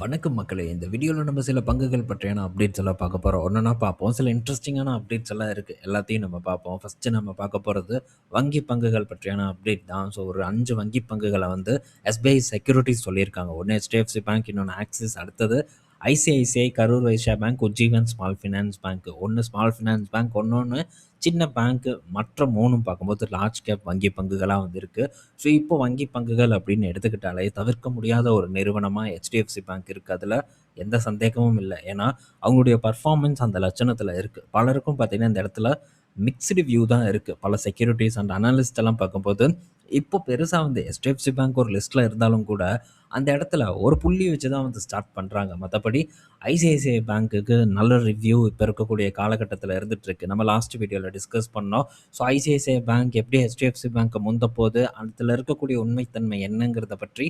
வணக்கம் மக்களே! இந்த வீடியோல நம்ம சில பங்குகள் பற்றியான அப்டேட்ஸ் எல்லாம் பார்க்க போறோம். ஒன்னொன்னா பார்ப்போம். சில இன்ட்ரஸ்டிங்கான அப்டேட்ஸ் எல்லாம் இருக்கு. எல்லாத்தையும் நம்ம பார்ப்போம். ஃபர்ஸ்ட்டு நம்ம பார்க்க போறது வங்கி பங்குகள் பற்றியான அப்டேட் தான். ஸோ ஒரு 5 வங்கி பங்குகள வந்து எஸ்பிஐ செக்யூரிட்டீஸ் சொல்லியிருக்காங்க. ஒண்ணு HDFC பேங்க், இன்னொன்னு ஆக்சிஸ், அடுத்தது ICICI, Karur Vysya bank, Ujjivan small finance bank. ஒண்ணு ஸ்மால் ஃபினான்ஸ் பேங்க், இன்னொன்னு சின்ன பேங்க். மற்ற 3ம் பார்க்கும்போது லார்ஜ் கேப் வங்கி பங்குகளா வந்து இருக்கு. ஸோ இப்போ வங்கி பங்குகள் அப்படின்னு எடுத்துக்கிட்டாலே தவிர்க்க முடியாத ஒரு நிறுவனமா HDFC பேங்க் இருக்கு. அதுல எந்த சந்தேகமும் இல்ல. ஏன்னா, அவங்களுடைய பெர்ஃபார்மன்ஸ் அந்த லட்சணத்துல இருக்கு. பலருக்கும் பார்த்தீங்கன்னா, இந்த இடத்துல மிக்ஸ்டு வியூ தான் இருக்கு. பல செக்யூரிட்டீஸ் அண்ட் அனலிஸ்ட் எல்லாம் பார்க்கும்போது, இப்போ பெருசா வந்து HDFC பேங்க் ஒரு லிஸ்ட்ல இருந்தாலும் கூட, அந்த இடத்துல ஒரு புள்ளி வச்சு தான் வந்து ஸ்டார்ட் பண்றாங்க. மத்தபடி ஐசிஐசிஐ பேங்க்குக்கு நல்ல ரிவ்யூ இப்ப இருக்கக்கூடிய காலகட்டத்துல இருந்துட்டு இருக்கு. நம்ம லாஸ்ட் வீடியோல டிஸ்கஸ் பண்ணோம். ஸோ ஐசிஐசிஐ பேங்க் எப்படி HDFC பேங்க்க முந்தப்போது, அதில இருக்கக்கூடிய உண்மைத்தன்மை என்னங்கிறத பற்றி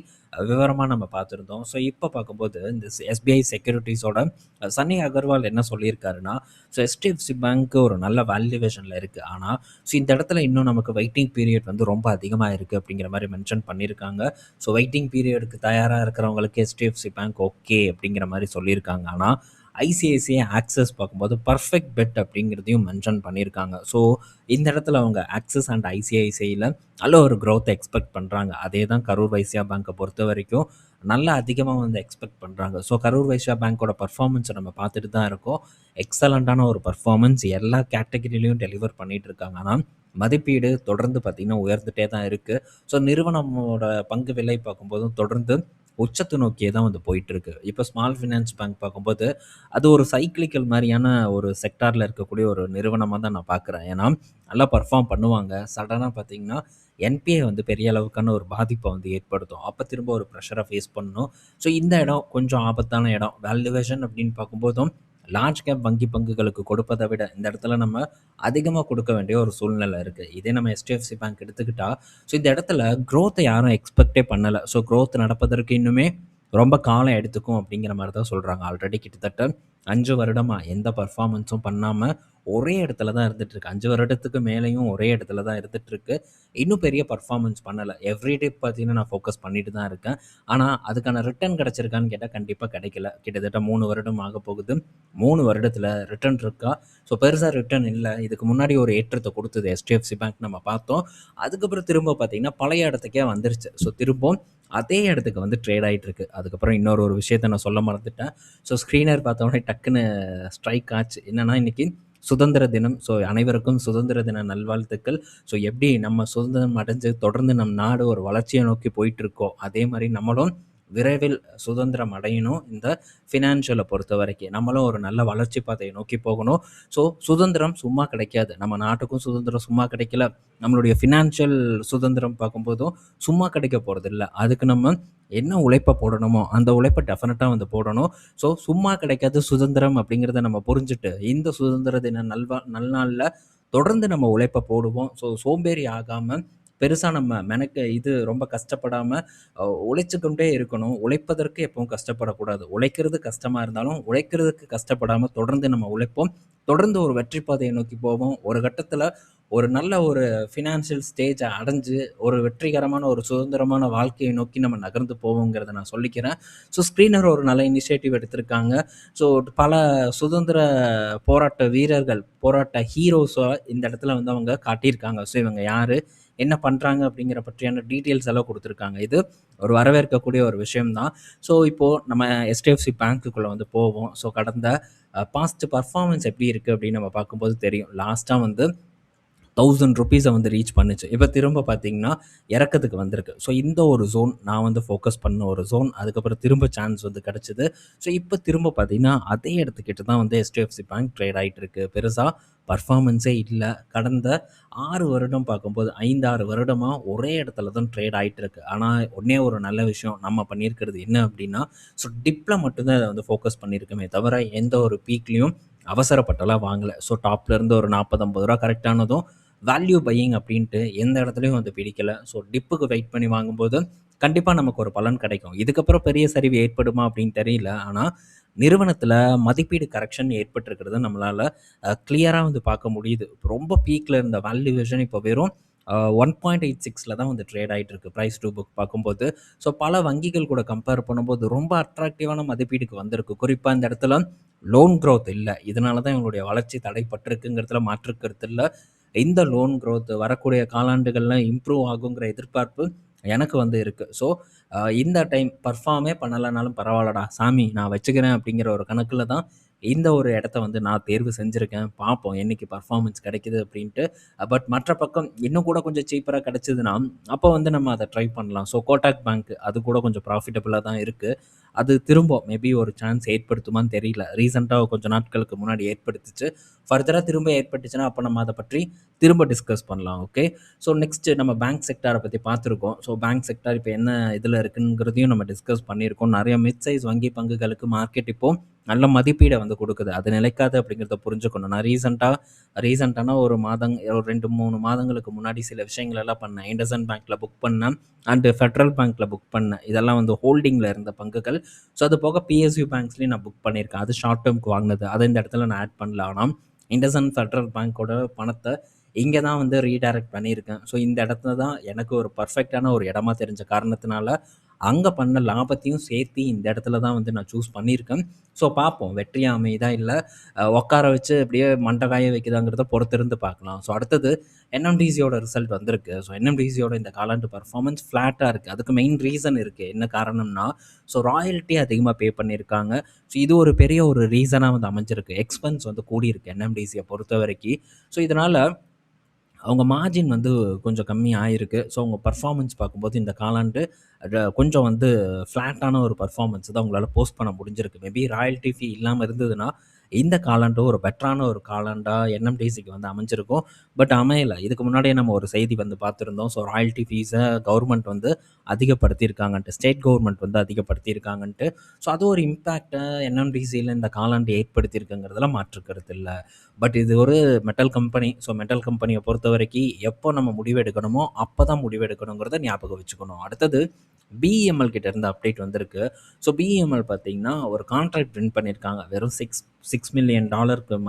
விவரமா நம்ம பார்த்துருந்தோம். ஸோ இப்போ பார்க்கும்போது இந்த எஸ்பிஐ செக்யூரிட்டீஸோட சன்னி அகர்வால் என்ன சொல்லியிருக்காருன்னா, ஸோ HDFC பேங்க் ஒரு நல்ல வேல்யூவேஷன்ல இருக்கு. ஆனா, ஸோ இந்த இடத்துல இன்னும் நமக்கு வெயிட்டிங் பீரியட் வந்து ரொம்ப அதிகமா இருக்கு அப்படிங்கிற மாரி மென்ஷன் பண்ணியிருக்காங்க. ஸோ வெயிட்டிங் பீரியடுக்கு தயாரா இருக்கிறவங்களுக்கு HDFC பேங்க் ஓகே அப்படிங்கிற மாரி சொல்லியிருக்காங்க. ஆனா, ஐசிஐசிஐ ஆக்சஸ் பார்க்கும்போது பர்ஃபெக்ட் பெட் அப்படிங்கிறதையும் மென்ஷன் பண்ணியிருக்காங்க. ஸோ இந்த இடத்துல அவங்க ஆக்சிஸ் அண்ட் ஐசிஐசிஐல நல்ல ஒரு growth எக்ஸ்பெக்ட் பண்றாங்க. அதே தான் கரூர் வைஸ்யா பேங்க்கை பொறுத்தவரைக்கும் நல்லா அதிகமா வந்து எக்ஸ்பெக்ட் பண்றாங்க. ஸோ கரூர் வைஸ்யா பேங்க்கோட பெர்ஃபார்மன்ஸை நம்ம பார்த்துட்டு தான் இருக்கோம். எக்ஸலண்ட்டான ஒரு பெர்ஃபார்மன்ஸ் எல்லா கேட்டகரியிலயும் டெலிவர் பண்ணிட்டு இருக்காங்க. ஆனா, மதிப்பீடு தொடர்ந்து பார்த்தீங்கன்னா உயர்ந்துட்டே தான் இருக்கு. ஸோ நிறுவனமோட பங்கு விலை பார்க்கும்போதும் தொடர்ந்து உச்சத்தை நோக்கியே தான் வந்து போயிட்டு இருக்கு. இப்போ ஸ்மால் ஃபினான்ஸ் பேங்க் பார்க்கும்போது, அது ஒரு சைக்கிளிக்கல் மாரியான ஒரு செக்டார்ல இருக்கக்கூடிய ஒரு நிறுவனமா தான் நான் பார்க்குறேன். ஏன்னா, நல்லா பெர்ஃபார்ம் பண்ணுவாங்க. சடனா பார்த்தீங்கன்னா, என்பிஏ வந்து பெரிய அளவுக்கான ஒரு பாதிப்ப வந்து ஏற்படுத்தும். அப்ப திரும்ப ஒரு ப்ரெஷர ஃபேஸ் பண்ணணும். ஸோ இந்த இடம் கொஞ்சம் ஆபத்தான இடம். வேல்யூவேஷன் அப்படின்னு பார்க்கும்போதும், லார்ஜ் கேப் வங்கி பங்குகளுக்கு கொடுப்பத விட, இந்த இடத்துல நம்ம அதிகமா கொடுக்க வேண்டிய ஒரு சூழ்நிலை இருக்கு. இதே நம்ம HDFC பேங்க் எடுத்துக்கிட்டா, ஸோ இந்த இடத்துல குரோத்த யாரும் எக்ஸ்பெக்ட்டே பண்ணல. ஸோ குரோத் நடப்பதற்கு இன்னுமே ரொம்ப காலம் எடுத்துக்கும் அப்படிங்கிற மாரி தான் சொல்றாங்க. ஆல்ரெடி கிட்டத்தட்ட 5 வருடமா எந்த பெர்ஃபார்மன்ஸும் பண்ணாம ஒரே இடத்துல தான் இருந்துட்டு இருக்கு. 5 வருடத்துக்கு மேலேயும் ஒரே இடத்துல தான் இருந்துட்டு இருக்கு. இன்னும் பெரிய பெர்ஃபார்மன்ஸ் பண்ணல. எவ்ரிடே பார்த்தீங்கன்னா, நான் ஃபோக்கஸ் பண்ணிட்டு தான் இருக்கேன். ஆனா, அதுக்கான ரிட்டர்ன் கிடைச்சிருக்கான்னு கேட்டா கண்டிப்பா கிடைக்கல. கிட்டத்தட்ட 3 வருடம் ஆகப் போகுது. 3 வருடத்துல ரிட்டர்ன் இருக்கா? ஸோ பெருசா ரிட்டர்ன் இல்ல. இதுக்கு முன்னாடி ஒரு ஏற்றத்த குடுத்தது HDFC பேங்க் நம்ம பார்த்தோம். அதுக்கப்புறம் திரும்ப பார்த்தீங்கன்னா, பழைய இடத்துக்கே வந்துருச்சு. ஸோ திரும்பவும் அதே இடத்துக்கு வந்து ட்ரேட் ஆயிட்டு இருக்கு. அதுக்கப்புறம் இன்னொரு விஷயத்த நான் சொல்ல மறந்துட்டேன். ஸோ ஸ்க்ரீனர் பார்த்த உடனே டக்குன்னு ஸ்ட்ரைக் ஆச்சு. என்னன்னா, இன்னைக்கு சுதந்திர தினம். ஸோ அனைவருக்கும் சுதந்திர தின நல்வாழ்த்துக்கள். ஸோ எப்படி நம்ம சுதந்திரம் அடைஞ்சு தொடர்ந்து நம் நாடு ஒரு வளர்ச்சியை நோக்கி போயிட்டு இருக்கோ, அதே மாரி நம்மளும் விரைவில் சுதந்திரம் அடையணும். இந்த ஃபினான்ஷியல பொறுத்தவரைக்கும். நம்மளும் ஒரு நல்ல வளர்ச்சி பாதையை நோக்கி போகணும். ஸோ சுதந்திரம் சும்மா கிடைக்காது. நம்ம நாட்டுக்கும் சுதந்திரம் சும்மா கிடைக்கல. நம்மளுடைய ஃபினான்ஷியல் சுதந்திரம் பார்க்கும்போதும் சும்மா கிடைக்க போறதில்ல. அதுக்கு நம்ம என்ன உழைப்ப போடணுமோ, அந்த உழைப்ப டெஃபினட்டா வந்து போடணும். ஸோ சும்மா கிடைக்காது சுதந்திரம் அப்படிங்கிறத நம்ம புரிஞ்சுட்டு, இந்த சுதந்திர தின நல்நாள்ல தொடர்ந்து நம்ம உழைப்ப போடுவோம். ஸோ சோம்பேறி ஆகாம, பெருசா நம்ம இது ரொம்ப கஷ்டப்படாம உழைச்சுக்கொண்டே இருக்கணும். உழைப்பதற்கு எப்பவும் கஷ்டப்படக்கூடாது. உழைக்கிறது கஷ்டமா இருந்தாலும், உழைக்கிறதுக்கு கஷ்டப்படாம தொடர்ந்து நம்ம உழைப்போம். தொடர்ந்து ஒரு வெற்றி பாதையை நோக்கி போவோம். ஒரு கட்டத்தில ஒரு நல்ல ஒரு ஃபினான்ஷியல் ஸ்டேஜ அடைஞ்சு, ஒரு வெற்றிகரமான ஒரு சுதந்திரமான வாழ்க்கையை நோக்கி நம்ம நகர்ந்து போவோங்கிறத நான் சொல்லிக்கிறேன். ஸோ ஸ்க்ரீனர் ஒரு நல்ல இனிஷியேட்டிவ் எடுத்திருக்காங்க. ஸோ பல சுதந்திர போராட்ட வீரர்கள், போராட்ட ஹீரோஸா இந்த இடத்துல வந்து அவங்க காட்டியிருக்காங்க. ஸோ இவங்க யாரு? என்ன பண்றாங்க? அப்படிங்கிற பற்றியான டீட்டெயில்ஸ் எல்லாம் குடுத்துருக்காங்க. இது ஒரு வரவேற்கக்கூடிய ஒரு விஷயம் தான். ஸோ இப்போ நம்ம HDFC பேங்க்குக்குள்ள வந்து போவோம். ஸோ கடந்த பாஸ்ட் பெர்ஃபார்மன்ஸ் எப்படி இருக்கு அப்படின்னு நம்ம பார்க்கும்போது தெரியும். லாஸ்ட்டா வந்து ₹1000 வந்து ரீச் பண்ணுச்சு. இப்ப திரும்ப பார்த்தீங்கன்னா, இறக்கத்துக்கு வந்திருக்கு. ஸோ இந்த ஒரு ஜோன் நான் வந்து ஃபோக்கஸ் பண்ண ஒரு ஜோன். அதுக்கப்புறம் திரும்ப சான்ஸ் வந்து கிடைச்சது. ஸோ இப்ப திரும்ப பார்த்தீங்கன்னா, அதே இடத்துக்கிட்ட தான் வந்து HDFC பேங்க் ட்ரேட் ஆயிட்டு இருக்கு. பெருசா பெர்ஃபார்மன்ஸே இல்ல. கடந்த 6 வருடம் பார்க்கும்போது 5, 6 வருடமா ஒரே இடத்துல தான் ட்ரேட் ஆயிட்டு இருக்கு. ஆனா, ஒண்ணே ஒரு நல்ல விஷயம் நம்ம பண்ணியிருக்கிறது என்ன அப்படின்னா, ஸோ டிப்ல மட்டும் தான் இத வந்து ஃபோக்கஸ் பண்ணியிருக்கோமே தவிர, எந்த ஒரு பீக்லயும் அவசரப்பட்டுலாம் வாங்கல. ஸோ டாப்ல இருந்து ஒரு ₹40, ₹50 கரெக்ட் ஆனதும் வேல்யூ பையிங் அப்படின்ட்டு எந்த இடத்துலயும் வந்து பிடிக்கல. ஸோ டிப்புக்கு வெயிட் பண்ணி வாங்கும்போது கண்டிப்பா நமக்கு ஒரு பலன் கிடைக்கும். இதுக்கப்புறம் பெரிய சரிவு ஏற்படுமா அப்படின்னு தெரியல. ஆனா நிறுவனத்துல மதிப்பீடு கரெக்ஷன் ஏற்பட்டிருக்கிறத நம்மளால கிளியரா வந்து பார்க்க முடியுது. ரொம்ப பீக்ல இருந்த வேல்யூவேஷன் இப்போ வெறும் 1.86ல தான் வந்து ட்ரேட் ஆயிட்டு இருக்கு. பிரைஸ் டூ புக் பார்க்கும்போது. ஸோ பல வங்கிகள் கூட கம்பேர் பண்ணும்போது ரொம்ப அட்ராக்டிவான மதிப்பீடுக்கு வந்திருக்கு. குறிப்பா இந்த இடத்துல லோன் குரோத் இல்ல. இதனால தான் இவங்களுடைய வளர்ச்சி தடைப்பட்டிருக்குங்கிறதுல மாற்று கருத்து இல்ல. இந்த லோன் குரோத் வரக்கூடிய காலாண்டுகள்ல இம்ப்ரூவ் ஆகுங்கிற எதிர்பார்ப்பு எனக்கு வந்து இருக்கு. ஸோ இந்த டைம் பெர்ஃபார்மே பண்ணலனாலும் பரவால்லடா சாமி நான் வச்சுக்கிறேன் அப்படிங்கிற ஒரு கணக்குல தான் இந்த ஒரு இடத்த வந்து நான் தேர்வு செஞ்சிருக்கேன். பார்ப்போம் என்னைக்கு பெர்ஃபார்மன்ஸ் கிடைக்குது அப்படின்ட்டு. பட் மற்ற பக்கம் இன்னும் கூட கொஞ்சம் சீப்பரா கிடைச்சதுன்னா, அப்போ வந்து நம்ம அத ட்ரை பண்ணலாம். ஸோ கோட்டாக் பேங்க் அது கூட கொஞ்சம் ப்ராஃபிட்டபிளா தான் இருக்கு. அது திரும்ப மேபி ஒரு சான்ஸ் ஏற்படுத்துமான்னு தெரியல. ரீசென்ட்டா கொஞ்ச நாட்களுக்கு முன்னாடி ஏற்படுத்துச்சு. ஃபர்தரா திரும்ப ஏற்பட்டுச்சுன்னா, அப்ப நம்ம அத பற்றி திரும்ப டிஸ்கஸ் பண்ணலாம். ஓகே. ஸோ நெக்ஸ்ட் நம்ம பேங்க் செக்டார பத்தி பார்த்துருக்கோம். ஸோ பேங்க் செக்டார் இப்ப என்ன இதுல இருக்குங்கிறதையும் நம்ம டிஸ்கஸ் பண்ணியிருக்கோம். நெறைய மிட் சைஸ் வங்கி பங்குகளுக்கு மார்க்கெட் இப்போ நல்ல மதிப்பீட வந்து குடுக்குது. அது நிலைக்காது அப்படிங்கிறத புரிஞ்சுக்கணும். நான் ரீசென்ட்டான ஒரு மாதம் ஒரு 2, 3 மாதங்களுக்கு முன்னாடி சில விஷயங்கள் எல்லாம் பண்ணேன். இண்டஸ்இண்ட் பேங்க்ல புக் பண்ணேன். அண்ட் ஃபெடரல் பேங்க்ல புக் பண்ணேன். இதெல்லாம் வந்து ஹோல்டிங்ல இருந்த பங்குகள். ஸோ அது போக பிஎஸ்யூ பேங்க்ஸ்லயும் நான் புக் பண்ணியிருக்கேன். அது ஷார்ட் டெர்ம்க்கு வாங்குனது. அத இந்த இடத்துல நான் ஆட் பண்ணல. ஆனா இண்டஸ்இண்ட் ஃபெடரல் பேங்கோட பணத்த இங்க தான் வந்து ரீடைரக்ட் பண்ணியிருக்கேன். ஸோ இந்த இடத்துல தான் எனக்கு ஒரு பெர்ஃபெக்ட்டான ஒரு இடமா தெரிஞ்ச காரணத்தினால, அங்க பண்ண லாபத்தையும் சேர்த்து இந்த இடத்துல தான் வந்து நான் சூஸ் பண்ணியிருக்கேன். ஸோ பார்ப்போம் வெற்றியா அமையுதா இல்ல உட்கார வச்சு அப்படியே மண்டை காய வைக்குதாங்கிறத பொறுத்திருந்து பார்க்கலாம். ஸோ அடுத்தது என்எம்டிசியோட ரிசல்ட் வந்திருக்கு. ஸோ என்எம்டிசியோட இந்த காலாண்டு பெர்ஃபார்மன்ஸ் ஃப்ளாட்டா இருக்கு. அதுக்கு மெயின் ரீசன் இருக்கு. என்ன காரணம்னா, ஸோ ராயல்ட்டி அதிகமா பே பண்ணியிருக்காங்க. ஸோ இது ஒரு பெரிய ஒரு ரீசனா வந்து அமைஞ்சிருக்கு. எக்ஸ்பென்ஸ் வந்து கூடியிருக்கு என்எம்டிசிய பொறுத்தவரைக்கி. ஸோ இதனால அவங்க மார்ஜின் வந்து கொஞ்சம் கம்மி ஆயிருக்கு. ஸோ அவங்க பெர்ஃபார்மன்ஸ் பார்க்கும்போது இந்த காலாண்டு கொஞ்சம் வந்து ஃப்ளாட்டான ஒரு பெர்ஃபார்மன்ஸ் தான் உங்களால போஸ்ட் பண்ண முடிஞ்சிருக்கு. மேபி ராயல்டி ஃபீ இல்லாம இருந்ததுன்னா, இந்த காலாண்டு ஒரு பெட்டரான ஒரு காலாண்டா என்எம்டிசிக்கு வந்து அமைஞ்சிருக்கும். பட் அமையல. இதுக்கு முன்னாடியே நம்ம ஒரு செய்தி வந்து பார்த்துருந்தோம். ஸோ ராயல்டி ஃபீஸ கவர்மெண்ட் வந்து அதிகப்படுத்தியிருக்காங்கன்ட்டு, ஸ்டேட் கவர்மெண்ட் வந்து அதிகப்படுத்தியிருக்காங்கன்ட்டு. ஸோ அது ஒரு இம்பேக்ட்ட என்எம்டிசியில இந்த காலாண்டு ஏற்படுத்தியிருக்குங்கிறதுல மாற்று கருத்து இல்ல. பட் இது ஒரு மெட்டல் கம்பெனி. ஸோ மெட்டல் கம்பெனிய பொறுத்தவரைக்கும் எப்போ நம்ம முடிவு எடுக்கணுமோ, அப்ப தான் முடிவு எடுக்கணுங்கிறத ஞாபகம் வச்சுக்கணும். அடுத்தது பிஇஎம்எல் கிட்ட இருந்து அப்டேட் வந்திருக்கு. ஸோ பிஇஎம்எல் பார்த்தீங்கன்னா, ஒரு கான்ட்ராக்ட் வின் பண்ணியிருக்காங்க. வெறும் $6 மில்லியன்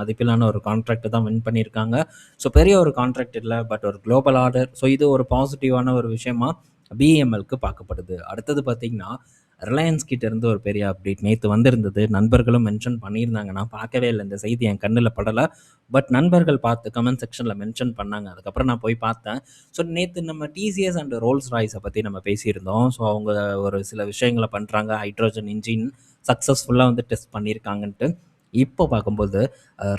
மதிப்பிலான ஒரு கான்ட்ராக்ட் தான் வின் பண்ணியிருக்காங்க. ஸோ பெரிய ஒரு கான்ட்ராக்ட் இல்ல. பட் ஒரு குளோபல் ஆர்டர். ஸோ இது ஒரு பாசிட்டிவான ஒரு விஷயமா பிஇஎம்எல்க்கு பார்க்கப்படுது. அடுத்தது பார்த்தீங்கன்னா, ரிலையன்ஸ் கிட்ட இருந்து ஒரு பெரிய அப்டேட் நேத்து வந்திருந்தது. நண்பர்களும் மென்ஷன் பண்ணியிருந்தாங்க. நான் பார்க்கவே இல்ல. இந்த செய்தி என் கண்ணுல படல. பட் நண்பர்கள் பார்த்து கமெண்ட் செக்ஷன்ல மென்ஷன் பண்ணாங்க. அதுக்கப்புறம் நான் போய் பார்த்தேன். ஸோ நேத்து நம்ம டிசிஎஸ் அண்ட் ரோல்ஸ் ராய்ஸ பத்தி நம்ம பேசியிருந்தோம். ஸோ அவங்க ஒரு சில விஷயங்கள பண்றாங்க. ஹைட்ரோஜன் இன்ஜின் சக்சஸ்ஃபுல்லா வந்து டெஸ்ட் பண்ணியிருக்காங்கன்ட்டு. இப்போ பார்க்கும்போது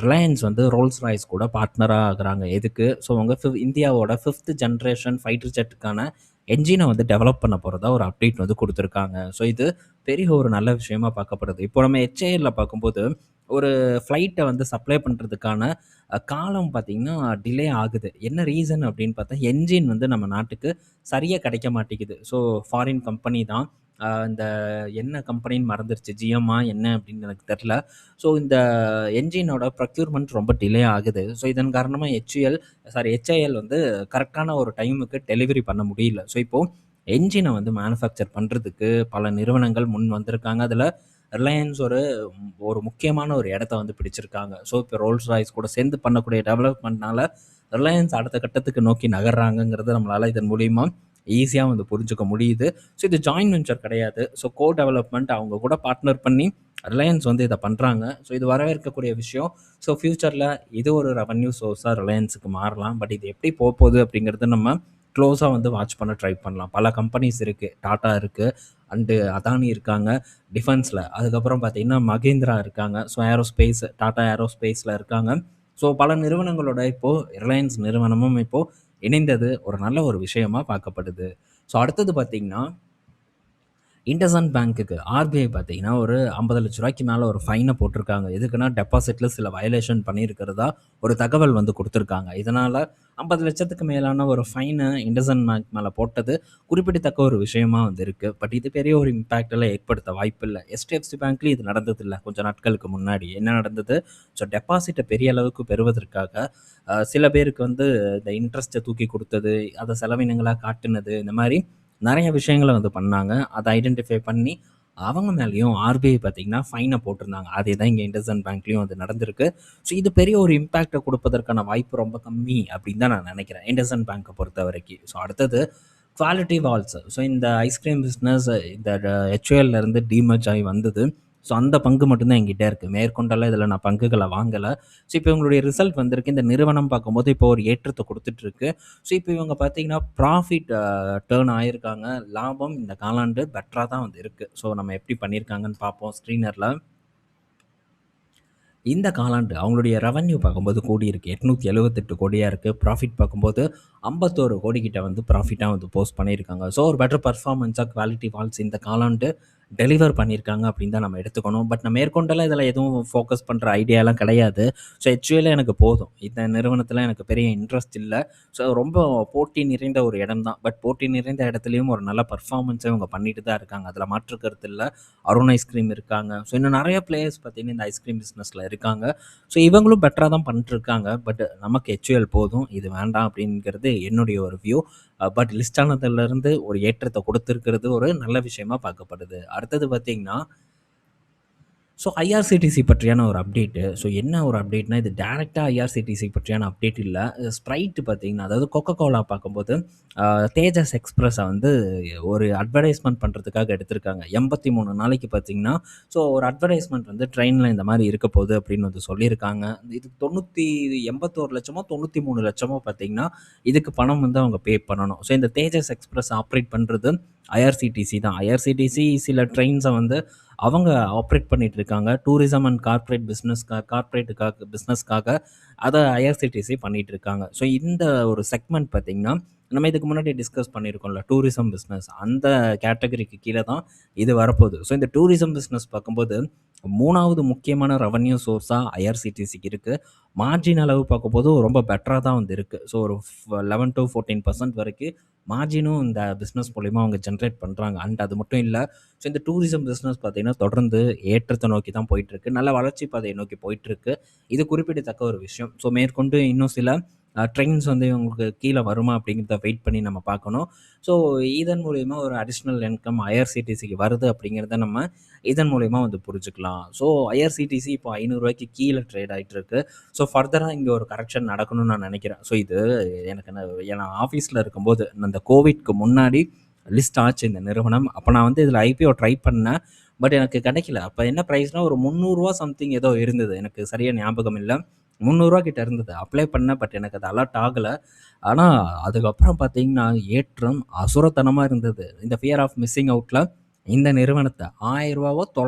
ரிலையன்ஸ் வந்து ரோல்ஸ் ராய்ஸ் கூட பார்ட்னரா ஆகுறாங்க. எதுக்கு? ஸோ அவங்க இந்தியாவோட 5த் ஜெனரேஷன் ஃபைட்டர் ஜெட்டுக்கான என்ஜினை வந்து டெவலப் பண்ண போறதா ஒரு அப்டேட் வந்து குடுத்துருக்காங்க. ஸோ இது பெரிய ஒரு நல்ல விஷயமா பார்க்கப்படுது. இப்போ நம்ம HALல பார்க்கும்போது, ஒரு ஃப்ளைட்ட வந்து சப்ளை பண்றதுக்கான காலம் பார்த்தீங்கன்னா, டிலே ஆகுது. என்ன ரீசன் அப்படின்னு பார்த்தா, என்ஜின் வந்து நம்ம நாட்டுக்கு சரியா கிடைக்க மாட்டேங்குது. ஸோ ஃபாரின் கம்பெனி தான். இந்த என்ன கம்பெனின்னு மறந்துருச்சு. GMஆ என்ன அப்படின்னு எனக்கு தெரியல. ஸோ இந்த என்ஜினோட ப்ரொக்யூர்மென்ட் ரொம்ப டிலே ஆகுது. ஸோ இதன் காரணமா HAL வந்து கரெக்டான ஒரு டைமுக்கு டெலிவரி பண்ண முடியல. ஸோ இப்போ என்ஜின வந்து மேனுஃபேக்சர் பண்றதுக்கு பல நிறுவனங்கள் முன் வந்திருக்காங்க. அதுல ரிலையன்ஸ் ஒரு ஒரு முக்கியமான ஒரு இடத்த வந்து பிடிச்சிருக்காங்க. ஸோ இப்போ ரோல்ஸ் ராய்ஸ் கூட சேர்ந்து பண்ணக்கூடிய டெவலப்மெண்ட்னால ரிலையன்ஸ் அடுத்த கட்டத்துக்கு நோக்கி நகர்றாங்கங்கிறது நம்மளால இதன் மூலியமா ஈஸியா வந்து புரிஞ்சுக்க முடியுது. ஸோ இது ஜாயிண்ட் வென்ச்சர் கிடையாது. ஸோ டெவலப்மெண்ட் அவங்க கூட பார்ட்னர் பண்ணி ரிலையன்ஸ் வந்து இத பண்றாங்க. ஸோ இது வரவேற்கக்கூடிய விஷயம். ஸோ ஃபியூச்சர்ல இது ஒரு ரெவென்யூ சோர்ஸா ரிலையன்ஸுக்கு மாறலாம். பட் இது எப்படி போப்போகுது அப்படிங்கிறது நம்ம க்ளோஸா வந்து வாட்ச் பண்ண ட்ரை பண்ணலாம். பல கம்பெனிஸ் இருக்கு. டாடா இருக்கு. அண்டு அதானி இருக்காங்க டிஃபென்ஸ்ல. அதுக்கப்புறம் பார்த்தீங்கன்னா, மகேந்திரா இருக்காங்க. ஸோ ஏரோஸ்பேஸ், டாடா ஏரோஸ்பேஸ்ல இருக்காங்க. ஸோ பல நிறுவனங்களோட இப்போ ரிலையன்ஸ் நிறுவனமும் இப்போ இணைந்தது ஒரு நல்ல ஒரு விஷயமா பார்க்கப்படுது. ஸோ அடுத்தது பார்த்தீங்கன்னா, இண்டஸ்இண்ட் பேங்க்குக்கு ஆர்பிஐ பார்த்தீங்கன்னா, ஒரு ரூ. 50,00,000க்கு மேல ஒரு ஃபைன போட்டிருக்காங்க. எதுக்குன்னா, டெபாசிட்ல சில வயலேஷன் பண்ணியிருக்கிறதா ஒரு தகவல் வந்து குடுத்துருக்காங்க. இதனால 50,00,000க்கு மேலான ஒரு ஃபைன இண்டஸ்இண்ட் பேங்க் மேல போட்டது குறிப்பிடத்தக்க ஒரு விஷயமா வந்து இருக்கு. பட் இது பெரிய ஒரு இம்பாக்ட் எல்லாம் ஏற்படுத்த வாய்ப்பில்ல. HDFC பேங்க்லயும் இது நடந்ததில்ல. கொஞ்ச நாட்களுக்கு முன்னாடி. என்ன நடந்தது? ஸோ டெபாசிட்ட பெரிய அளவுக்கு பெறுவதற்காக சில பேருக்கு வந்து இந்த இன்ட்ரெஸ்ட்ட தூக்கி குடுத்தது, அத செலவினங்களா காட்டுனது, இந்த மாரி நெறைய விஷயங்கள வந்து பண்ணாங்க. அத ஐடென்டிஃபை பண்ணி, அவங்க மேலேயும் ஆர்பிஐ பார்த்தீங்கன்னா ஃபைனை போட்டிருந்தாங்க. அதே தான் இங்கே இண்டஸ்இண்ட் பேங்க்லேயும் அது நடந்திருக்கு. ஸோ இது பெரிய ஒரு இம்பேக்ட்டை கொடுப்பதற்கான வாய்ப்பு ரொம்ப கம்மி அப்படின்னு தான் நான் நினைக்கிறேன் இண்டஸ்இண்ட் பேங்க்கை பொறுத்த வரைக்கும். ஸோ அடுத்தது குவாலிட்டி வால்ஸ். ஸோ இந்த ஐஸ்கிரீம் பிஸ்னஸ் இந்த ஹெச்ஏஎல்லேருந்து டீமர்ஜ் ஆகி வந்தது. ஸோ அந்த பங்கு மட்டும்தான் என்கிட்ட இருக்குது. மேற்கொண்டெல்லாம் இதில் நான் பங்குகளை வாங்கலை. ஸோ இப்போ இவங்களுடைய ரிசல்ட் வந்திருக்கு. இந்த நிறுவனம் பார்க்கும்போது இப்போ ஒரு ஏற்றத்தை கொடுத்துட்ருக்கு. ஸோ இப்போ இவங்க பார்த்தீங்கன்னா ப்ராஃபிட் டேர்ன் ஆகியிருக்காங்க. லாபம் இந்த காலாண்டு பெட்டராக தான் வந்து இருக்குது. ஸோ நம்ம எப்படி பண்ணியிருக்காங்கன்னு பார்ப்போம் ஸ்க்ரீனரில். இந்த காலாண்டு அவங்களுடைய ரெவென்யூ பார்க்கும்போது கூடி இருக்குது. 878 கோடியாக இருக்குது. ப்ராஃபிட் பார்க்கும்போது 51 கோடி கிட்ட வந்து ப்ராஃபிட்டாக வந்து போஸ்ட் பண்ணியிருக்காங்க. ஸோ ஒரு பெட்டர் பர்ஃபார்மன்ஸாக குவாலிட்டி வால்ஸ் இந்த காலாண்டு டெலிவர் பண்ணியிருக்காங்க அப்படின்னு தான் நம்ம எடுத்துக்கணும். பட் நான் மேற்கொண்டெல்லாம் இதில் எதுவும் ஃபோக்கஸ் பண்ணுற ஐடியாலாம் கிடையாது. ஸோ ஹெச்ஏஎல் எனக்கு போதும். இந்த நிறுவனத்தில் எனக்கு பெரிய இன்ட்ரெஸ்ட் இல்லை. ஸோ ரொம்ப போட்டி நிறைந்த ஒரு இடம் தான். பட் போட்டி நிறைந்த இடத்துலையும் ஒரு நல்ல பர்ஃபார்மன்ஸை இவங்க பண்ணிட்டு தான் இருக்காங்க. அதில் மாற்று கருத்து இல்லை. அருண் ஐஸ்கிரீம் இருக்காங்க. ஸோ இன்னும் நிறைய பிளேயர்ஸ் பார்த்தீங்கன்னா இந்த ஐஸ்கிரீம் பிஸ்னஸில் இருக்காங்க. ஸோ இவங்களும் பெட்டராக தான் பண்ணிட்டுருக்காங்க. பட் நமக்கு ஹெச்ஏஎல் போதும், இது வேண்டாம் அப்படிங்கிறது என்னுடைய ஒரு வியூ. பட் லிஸ்ட் ஆனதுலேருந்து ஒரு ஏற்றத்தை கொடுத்துருக்கிறது ஒரு நல்ல விஷயமா பார்க்கப்படுது. அடுத்தது பார்த்தீங்கன்னா ஸோ ஐஆர்சிடிசி பற்றியான ஒரு அப்டேட்டு. ஸோ என்ன ஒரு அப்டேட்னா, இது டேரெக்டாக ஐஆர்சிடிசி பற்றியான அப்டேட் இல்லை. ஸ்ப்ரைட் பார்த்தீங்கன்னா, அதாவது கொக்கோ கோலா பார்க்கும்போது தேஜஸ் எக்ஸ்பிரஸை வந்து ஒரு அட்வர்டைஸ்மெண்ட் பண்ணுறதுக்காக எடுத்திருக்காங்க. 83 நாளைக்கு பார்த்தீங்கன்னா, ஸோ ஒரு அட்வர்டைஸ்மெண்ட் வந்து ட்ரெயினில் இந்த மாதிரி இருக்க போகுது அப்படின்னு வந்து சொல்லியிருக்காங்க. இது 81 லட்சமோ 93 லட்சமோ பார்த்தீங்கன்னா இதுக்கு பணம் வந்து அவங்க பே பண்ணணும். ஸோ இந்த தேஜஸ் எக்ஸ்பிரஸ் ஆப்ரேட் பண்ணுறது ஐஆர்சிடிசி தான். ஐஆர்சிடிசி சில ட்ரெயின்ஸை வந்து அவங்க ஆப்ரேட் பண்ணிட்டு இருக்காங்க. டூரிசம் அண்ட் கார்ப்பரேட் பிஸ்னஸ்க்காக அதை ஐஆர்சிடிசி பண்ணிட்டு இருக்காங்க. ஸோ இந்த ஒரு செக்மெண்ட் பார்த்தீங்கன்னா, நம்ம இதுக்கு முன்னாடி டிஸ்கஸ் பண்ணியிருக்கோம்ல, டூரிசம் பிஸ்னஸ் அந்த கேட்டகரிக்கு கீழே தான் இது வரப்போகுது. ஸோ இந்த டூரிசம் பிஸ்னஸ் பார்க்கும்போது 3வது முக்கியமான ரெவன்யூ சோர்ஸாக ஐஆர்சிடிசிக்கு இருக்குது. மார்ஜின் அளவு பார்க்கும்போது ரொம்ப பெட்டராக தான் வந்து இருக்குது. ஸோ ஒரு 11 to 14% வரைக்கும் மார்ஜினும் இந்த பிஸ்னஸ் மூலிமா அவங்க ஜென்ரேட் பண்ணுறாங்க. அண்ட் அது மட்டும் இல்லை, ஸோ இந்த டூரிசம் பிஸ்னஸ் பார்த்திங்கன்னா தொடர்ந்து ஏற்றத்தை நோக்கி தான் போயிட்டுருக்கு. நல்ல வளர்ச்சி பாதையை நோக்கி போயிட்டுருக்கு. இது குறிப்பிடத்தக்க ஒரு விஷயம். ஸோ மேற்கொண்டு இன்னும் சில ட்ரெயின்ஸ் வந்து உங்களுக்கு கீழே வருமா அப்படிங்கிறத வெயிட் பண்ணி நம்ம பார்க்கணும். ஸோ இதன் மூலிமா ஒரு அடிஷ்னல் இன்கம் ஐஆர்சிடிசிக்கு வருது அப்படிங்கிறத நம்ம இதன் மூலிமா வந்து புரிஞ்சுக்கலாம். ஸோ ஐஆர்சிடிசி இப்போ 500 ரூபாய்க்கு கீழே ட்ரேட் ஆகிட்டு இருக்கு. ஸோ ஃபர்தராக இங்கே ஒரு கரெக்ஷன் நடக்கணும்னு நான் நினைக்கிறேன். ஸோ இது எனக்கு நான் ஆஃபீஸில் இருக்கும்போது அந்த கோவிட்க்கு முன்னாடி லிஸ்ட் ஆச்சு இந்த நிறுவனம். அப்போ நான் வந்து இதில் ஐபிஓ ட்ரை பண்ணேன். பட் எனக்கு கிடைக்கல. அப்போ என்ன ப்ரைஸ்னால் ஒரு 300 சம்திங் ஏதோ இருந்தது. எனக்கு சரியாக ஞாபகம் இல்லை. 300 கிட்ட இருந்தது. அப்ளை பண்ணேன். பட் எனக்கு அது அலாட் ஆகலை. ஆனால் அதுக்கப்புறம் பார்த்தீங்கன்னா ஏற்றம் அசுரத்தனமாக இருந்தது. இந்த ஃபியர் ஆஃப் மிஸ்ஸிங் அவுட்டில் இந்த நிறுவனத்தை ரூ.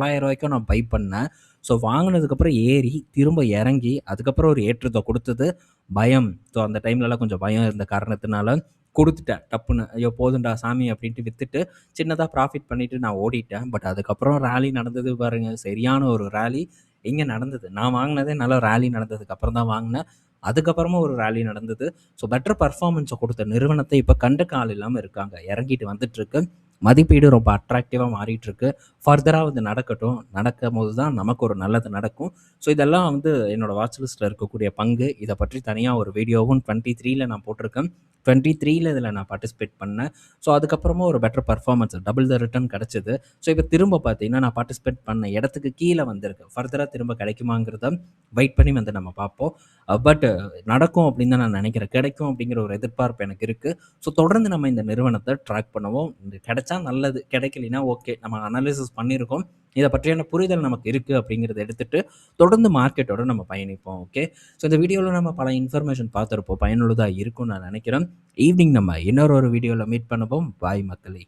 1000 நான் பை பண்ணேன். ஸோ வாங்கினதுக்கப்புறம் ஏறி திரும்ப இறங்கி அதுக்கப்புறம் ஒரு ஏற்றத்தை கொடுத்தது பயம். ஸோ அந்த டைம்லலாம் கொஞ்சம் பயம் இருந்த காரணத்தினால கொடுத்துட்டேன் டப்புன்னு. ஐயோ போதுண்டா சாமி அப்படின்ட்டு விற்றுட்டு சின்னதாக ப்ராஃபிட் பண்ணிவிட்டு நான் ஓடிட்டேன். பட் அதுக்கப்புறம் ரேலி நடந்தது பாருங்கள். சரியான ஒரு ரேலி இங்கே நடந்தது. நான் வாங்கினதே நல்ல ரேலி நடந்ததுக்கு அப்புறம் தான் வாங்கினேன். அதுக்கப்புறமா ஒரு ரேலி நடந்தது. ஸோ பெட்டர் பர்ஃபார்மன்ஸை கொடுத்த நிறுவனத்தை இப்போ கண்டுக்க ஆள் இல்லாமல் இருக்காங்க. இறங்கிட்டு வந்துட்டுருக்கு. மதிப்பீடு ரொம்ப அட்ராக்டிவாக மாறிட்டுருக்கு. ஃபர்தராக வந்து நடக்கட்டும். நடக்கும்போது தான் நமக்கு ஒரு நல்லது நடக்கும். ஸோ இதெல்லாம் வந்து என்னோடய வாட்ச் லிஸ்ட்டில் இருக்கக்கூடிய பங்கு. இதை பற்றி தனியாக ஒரு வீடியோவும் 23ல் நான் போட்டிருக்கேன். 23ல் இதில் நான் பார்ட்டிசிபேட் பண்ணேன். ஸோ அதுக்கப்புறமா ஒரு better performance double the return கிடச்சிது. ஸோ இப்போ திரும்ப பார்த்தீங்கன்னா நான் பார்ட்டிசிபேட் பண்ண இடத்துக்கு கீழே வந்திருக்கு. ஃபர்தராக திரும்ப கிடைக்குமாங்கிறத வெயிட் பண்ணி வந்து நம்ம பார்ப்போம். பட் நடக்கும் அப்படின்னு தான் நான் நினைக்கிறேன். கிடைக்கும் அப்படிங்கிற ஒரு எதிர்பார்ப்பு எனக்கு இருக்குது. ஸோ தொடர்ந்து நம்ம இந்த நிறுவனத்தை ட்ராக் பண்ணுவோம். கிடைச்சா நல்லது, கிடைக்கலைன்னா ஓகே. நம்ம அனாலிசிஸ் பண்ணியிருக்கோம். இதை பற்றியான புரிதல் நமக்கு இருக்குது அப்படிங்கிறத எடுத்துகிட்டு தொடர்ந்து மார்க்கெட்டோட நம்ம பயணிப்போம். ஓகே. ஸோ இந்த வீடியோவில் நம்ம பல இன்ஃபர்மேஷன் பார்த்துருப்போம். பயனுள்ளதாக இருக்கும்னு நான் நினைக்கிறேன். ஈவினிங் நம்ம இன்னொரு வீடியோவில் மீட் பண்ணுவோம். பாய் மக்களே.